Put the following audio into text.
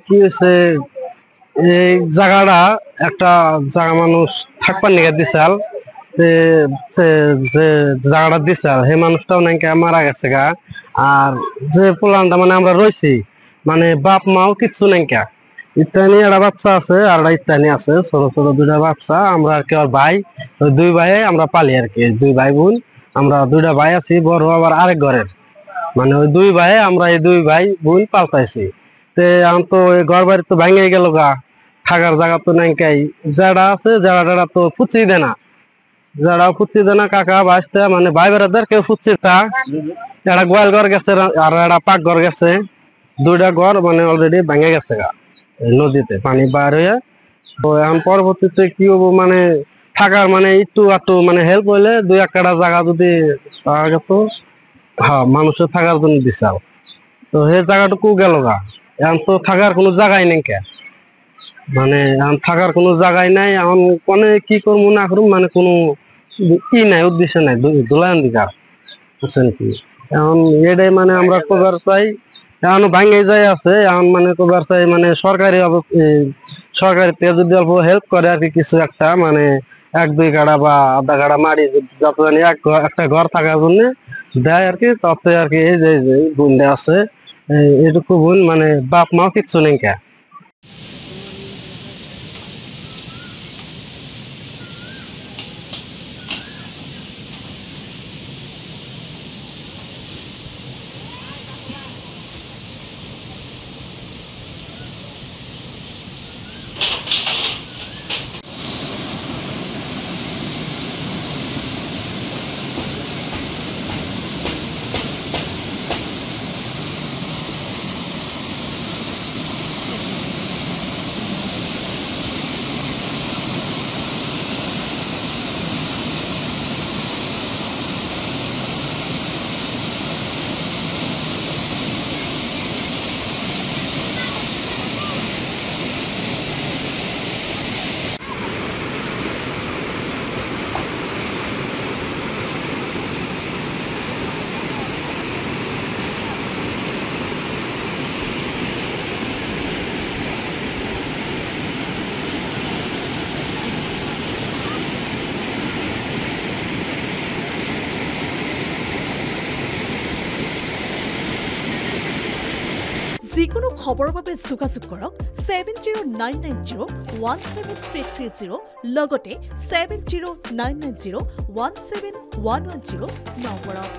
কি হয়েছে এই জায়গাটা একটা জায়গা মানুষ থাকবার নিয়ে দিছাল যে জায়গাটা দিছাল সেই মানুষটাও নাকি মারা গেছে গা। আর যে পোলানটা মানে আমরা রয়েছি মানে বাপ মাও কিচ্ছু নাকি ইত্যানি একটা বাচ্চা আছে আর একটা ইত্যানি আছে ছোট ছোট দুইটা বাচ্চা আমরা আর কি ওর ভাই ওই দুই ভাই আমরা পালি আর কি দুই ভাই বোন আমরা দুইটা ভাই আছি বড় আবার আরেক ঘরের মানে ওই দুই ভাই আমরা এই দুই ভাই বোন পাল্টাইছি তে এখন তো এই ঘর বাড়ি তো ভেঙে গেল গা থাকার জায়গা তো নাইকাই যারা আছে যারা তো ফুচি দেয় না যারা ফুচি দেয় না কাকা বাসতে মানে ভাই বেড়াদের কেউ ফুচিটা একটা গোয়াল ঘর গেছে আর একটা পাক ঘর গেছে দুইটা ঘর মানে অলরেডি ভেঙে গেছে গা নদীতে পানি বার হয়ে। তো এখন পরবর্তীতে কি হবো মানে থাকার মানে একটু একটু মানে হেল্প হইলে দুই একটা জায়গা যদি পাওয়া যেত হ্যাঁ মানুষের থাকার জন্য দিছাও তো সেই জায়গাটুকু গেল গা। এখন তো থাকার কোনো জায়গায় নেই কে মানে এখন থাকার কোনো জায়গায় নাই এখন কোনে কি করবো না করুম মানে কোনো ই নাই উদ্দেশ্য নাই দোলায়ন দিকার বুঝছেন কি। এখন এটাই মানে আমরা কবার চাই এখন ভাঙ্গে যাই আছে এখন মানে কবার চাই মানে সরকারি সরকারি যদি অল্প হেল্প করে আর কি কিছু একটা মানে এক দুই গাড়া বা আধা গাড়া মারি যত জানি একটা ঘর থাকার জন্য দেয় আর কি তাতে আর কি এই যে বোনটা আছে এইটুকু বোন মানে বাপ মাও কিচ্ছু নেই কে। যিকোনো খবৰৰ বাবে যোগাযোগ কৰক 7099017330 লগতে 7099017110 নম্বৰত।